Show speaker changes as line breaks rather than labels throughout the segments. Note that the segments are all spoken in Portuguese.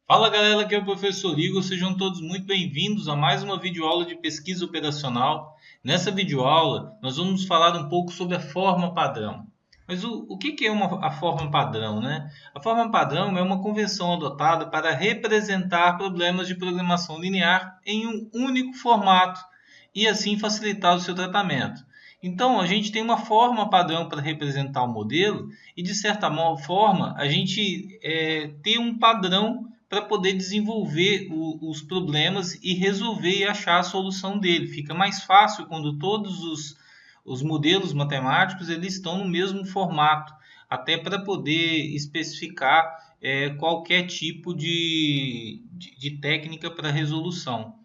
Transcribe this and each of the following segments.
Fala galera, aqui é o professor Igor, sejam todos muito bem-vindos a mais uma videoaula de pesquisa operacional. Nessa videoaula, nós vamos falar um pouco sobre a forma padrão. Mas o que é a forma padrão, né? A forma padrão é uma convenção adotada para representar problemas de programação linear em um único formato e assim facilitar o seu tratamento. Então, a gente tem uma forma padrão para representar o modelo e, de certa forma, a gente tem um padrão para poder desenvolver os problemas e resolver e achar a solução dele. Fica mais fácil quando todos os modelos matemáticos eles estão no mesmo formato, até para poder especificar qualquer tipo de técnica para resolução.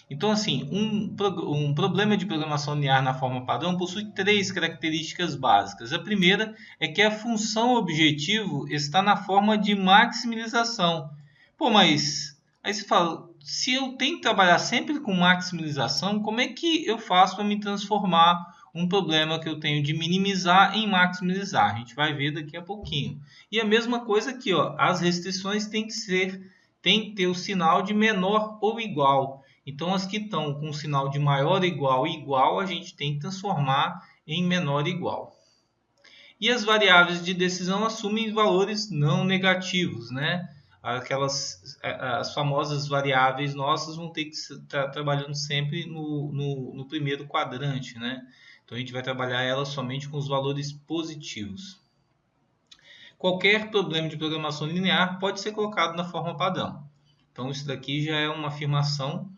Então, assim, um problema de programação linear na forma padrão possui três características básicas. A primeira é que a função objetivo está na forma de maximização. Pô, mas aí você fala, se eu tenho que trabalhar sempre com maximização, como é que eu faço para me transformar um problema que eu tenho de minimizar em maximizar? A gente vai ver daqui a pouquinho. E a mesma coisa aqui, ó, as restrições têm que ter o sinal de menor ou igual. Então, as que estão com o sinal de maior igual e igual, a gente tem que transformar em menor igual. E as variáveis de decisão assumem valores não negativos, né? As famosas variáveis nossas vão ter que estar trabalhando sempre no primeiro quadrante, né? Então, a gente vai trabalhar elas somente com os valores positivos. Qualquer problema de programação linear pode ser colocado na forma padrão. Então, isso daqui já é uma afirmação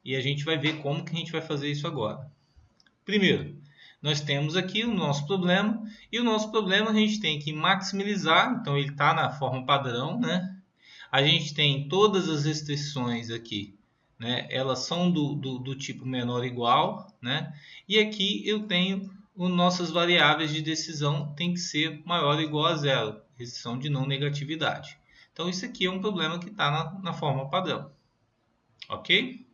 e a gente vai ver como que a gente vai fazer isso agora. Primeiro, nós temos aqui o nosso problema e o nosso problema a gente tem que maximizar, então ele está na forma padrão, né? A gente tem todas as restrições aqui, né? Elas são do tipo menor ou igual, né? E aqui eu tenho as nossas variáveis de decisão tem que ser maior ou igual a zero, restrição de não negatividade. Então isso aqui é um problema que está na forma padrão, ok?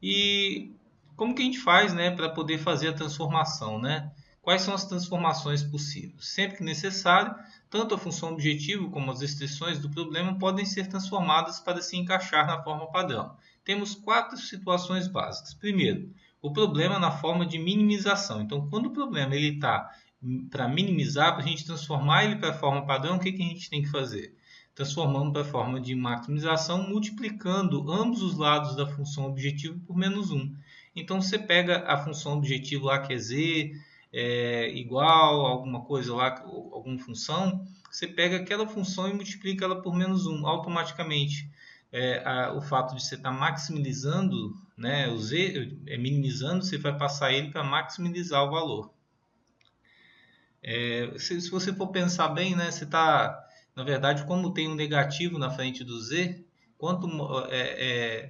E como que a gente faz, né, para poder fazer a transformação, né? Quais são as transformações possíveis? Sempre que necessário, tanto a função objetivo como as restrições do problema podem ser transformadas para se encaixar na forma padrão. Temos quatro situações básicas. Primeiro, o problema na forma de minimização. Então, quando o problema está para minimizar, para a gente transformar ele para a forma padrão, o que a gente tem que fazer? Transformando para a forma de maximização, multiplicando ambos os lados da função objetivo por menos 1. Então, você pega a função objetivo lá, que é z, igual a alguma coisa lá, alguma função, você pega aquela função e multiplica ela por menos 1. Automaticamente, o fato de você estar maximizando, né, o z, minimizando, você vai passar ele para maximizar o valor. Se você for pensar bem, né, você está... Na verdade, como tem um negativo na frente do z, quanto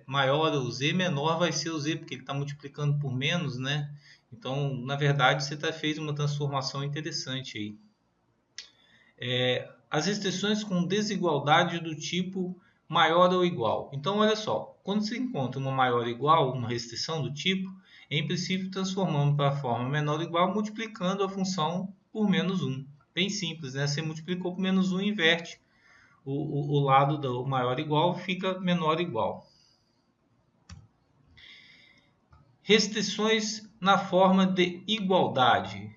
maior o z, menor vai ser o z, porque ele está multiplicando por menos, né? Então, na verdade, você fez uma transformação interessante aí. As restrições com desigualdade do tipo maior ou igual. Então, olha só, quando você encontra uma maior ou igual, uma restrição do tipo, em princípio, transformamos para a forma menor ou igual, multiplicando a função por menos 1. Bem simples, né? Você multiplicou por menos 1, inverte o lado do maior igual, fica menor igual. Restrições na forma de igualdade.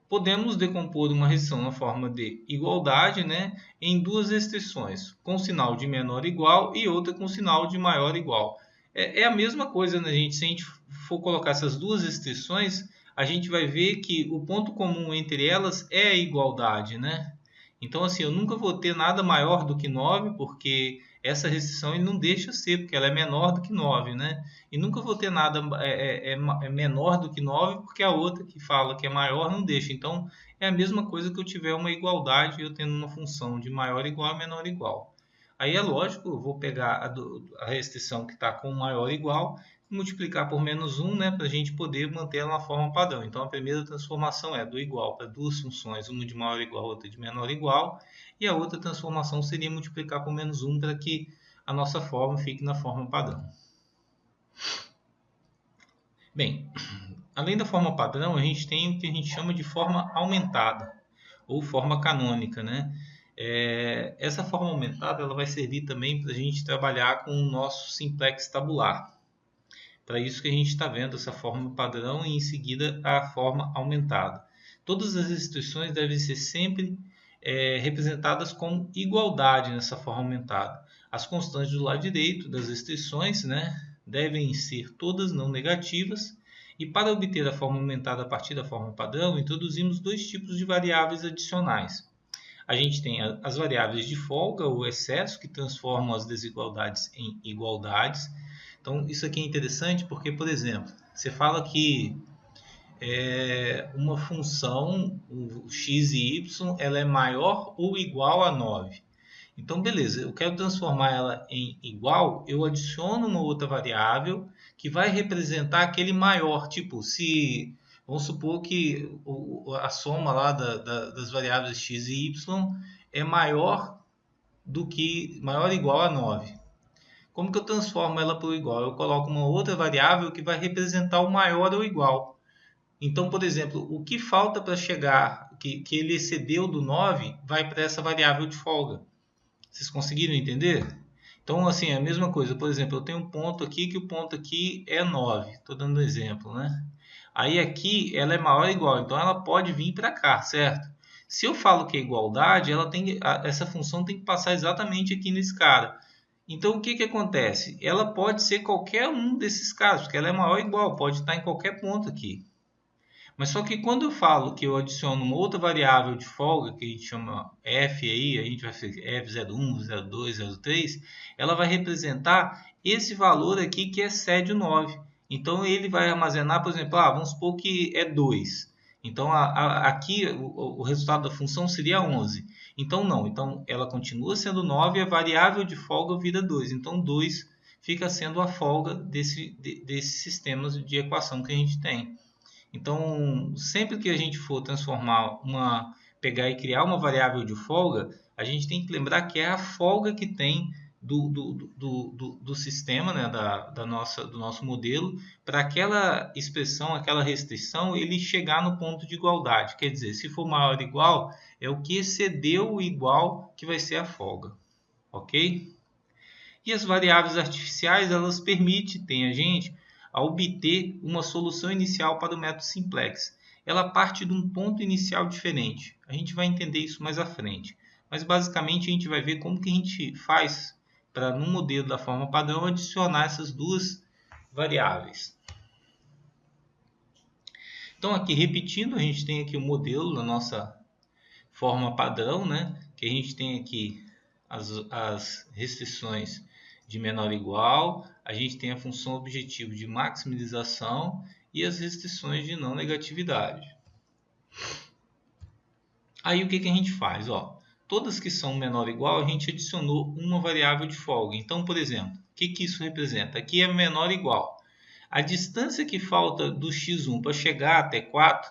Podemos decompor uma restrição na forma de igualdade, né, em duas restrições, com sinal de menor igual e outra com sinal de maior igual. É a mesma coisa, né, gente? Se a gente for colocar essas duas restrições, a gente vai ver que o ponto comum entre elas é a igualdade, né? Então, assim, eu nunca vou ter nada maior do que 9, porque essa restrição ele não deixa ser, porque ela é menor do que 9, né? E nunca vou ter nada menor do que 9, porque a outra que fala que é maior não deixa. Então, é a mesma coisa que eu tiver uma igualdade, eu tendo uma função de maior igual a menor igual. Aí é lógico, eu vou pegar a restrição que está com maior igual, multiplicar por menos 1, né, para a gente poder manter ela na forma padrão. Então, a primeira transformação é do igual para duas funções, uma de maior igual, outra de menor igual, e a outra transformação seria multiplicar por menos 1 para que a nossa forma fique na forma padrão. Bem, além da forma padrão, a gente tem o que a gente chama de forma aumentada, ou forma canônica, né? Essa forma aumentada ela vai servir também para a gente trabalhar com o nosso simplex tabular. Para isso que a gente está vendo essa forma padrão e em seguida a forma aumentada. Todas as restrições devem ser sempre representadas como igualdade nessa forma aumentada. As constantes do lado direito das restrições, né, devem ser todas não negativas. E para obter a forma aumentada a partir da forma padrão, introduzimos dois tipos de variáveis adicionais. A gente tem as variáveis de folga, ou excesso, que transformam as desigualdades em igualdades. Então, isso aqui é interessante porque, por exemplo, você fala que uma função, o x e y, ela é maior ou igual a 9. Então, beleza, eu quero transformar ela em igual, eu adiciono uma outra variável que vai representar aquele maior. Tipo, se vamos supor que a soma lá das variáveis x e y é maior ou igual a 9. Como que eu transformo ela para o igual? Eu coloco uma outra variável que vai representar o maior ou igual. Então, por exemplo, o que falta para chegar, que ele excedeu do 9, vai para essa variável de folga. Vocês conseguiram entender? Então, assim, é a mesma coisa. Por exemplo, eu tenho um ponto aqui que o ponto aqui é 9. Estou dando um exemplo, né? Aí aqui ela é maior ou igual, então ela pode vir para cá, certo? Se eu falo que é igualdade, essa função tem que passar exatamente aqui nesse cara. Então, o que acontece? Ela pode ser qualquer um desses casos, porque ela é maior ou igual, pode estar em qualquer ponto aqui. Mas só que quando eu falo que eu adiciono uma outra variável de folga, que a gente chama f aí, a gente vai fazer f01, 02, 03, ela vai representar esse valor aqui que excede o 9. Então ele vai armazenar, por exemplo, vamos supor que é 2. Então aqui o resultado da função seria 11. Então não, então ela continua sendo 9 e a variável de folga vira 2. Então 2 fica sendo a folga desses sistemas de equação que a gente tem. Então, sempre que a gente for pegar e criar uma variável de folga, a gente tem que lembrar que é a folga que tem do sistema, né, do nosso modelo, para aquela expressão, aquela restrição, ele chegar no ponto de igualdade. Quer dizer, se for maior ou igual, é o que excedeu o igual que vai ser a folga. Ok? E as variáveis artificiais, elas permitem a gente a obter uma solução inicial para o método simplex. Ela parte de um ponto inicial diferente. A gente vai entender isso mais à frente. Mas basicamente a gente vai ver como que a gente faz para, no modelo da forma padrão, adicionar essas duas variáveis. Então aqui, repetindo, a gente tem aqui o modelo da nossa forma padrão, né? Que a gente tem aqui as restrições de menor ou igual, a gente tem a função objetivo de maximização e as restrições de não negatividade. Aí o que a gente faz? Todas que são menor ou igual, a gente adicionou uma variável de folga. Então, por exemplo, o que isso representa? Aqui é menor ou igual. A distância que falta do x1 para chegar até 4,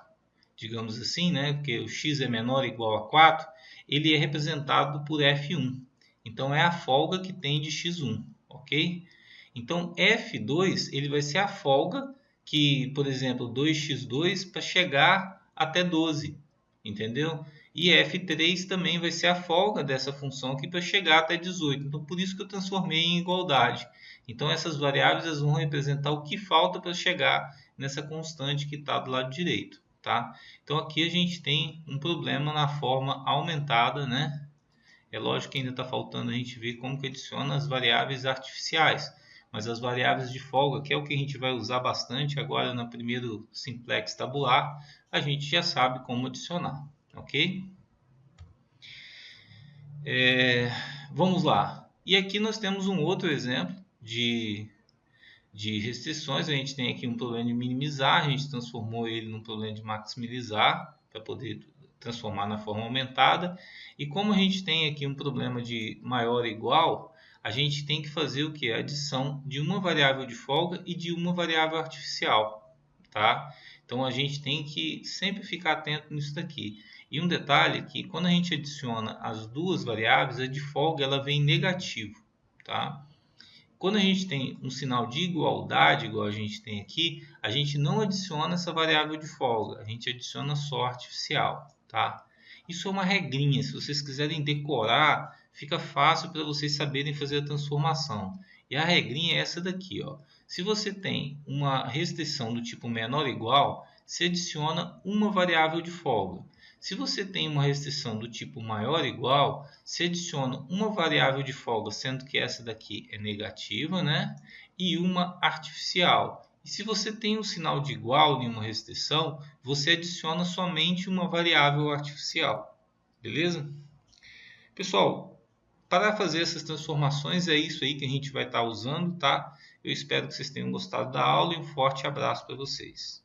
digamos assim, né? Porque o x é menor ou igual a 4, ele é representado por f1. Então, é a folga que tem de x1, ok? Então, f2 ele vai ser a folga que, por exemplo, 2x2 para chegar até 12, entendeu? E f3 também vai ser a folga dessa função aqui para chegar até 18. Então, por isso que eu transformei em igualdade. Então, essas variáveis vão representar o que falta para chegar nessa constante que está do lado direito, tá? Então, aqui a gente tem um problema na forma aumentada, né? É lógico que ainda está faltando a gente ver como que adiciona as variáveis artificiais. Mas as variáveis de folga, que é o que a gente vai usar bastante agora no primeiro simplex tabular, a gente já sabe como adicionar, ok? Vamos lá. E aqui nós temos um outro exemplo de restrições. A gente tem aqui um problema de minimizar, a gente transformou ele num problema de maximizar, para poder transformar na forma aumentada. E como a gente tem aqui um problema de maior ou igual, a gente tem que fazer o que? A adição de uma variável de folga e de uma variável artificial, tá? Então a gente tem que sempre ficar atento nisso daqui. E um detalhe é que quando a gente adiciona as duas variáveis, a de folga ela vem negativo, tá? Quando a gente tem um sinal de igualdade, igual a gente tem aqui, a gente não adiciona essa variável de folga, a gente adiciona só artificial, tá? Isso é uma regrinha, se vocês quiserem decorar, fica fácil para vocês saberem fazer a transformação. E a regrinha é essa daqui, ó. Se você tem uma restrição do tipo menor ou igual, você adiciona uma variável de folga. Se você tem uma restrição do tipo maior ou igual, você adiciona uma variável de folga, sendo que essa daqui é negativa, né? E uma artificial. E se você tem um sinal de igual em uma restrição, você adiciona somente uma variável artificial. Beleza? Pessoal, para fazer essas transformações é isso aí que a gente vai estar usando, tá? Eu espero que vocês tenham gostado da aula e um forte abraço para vocês.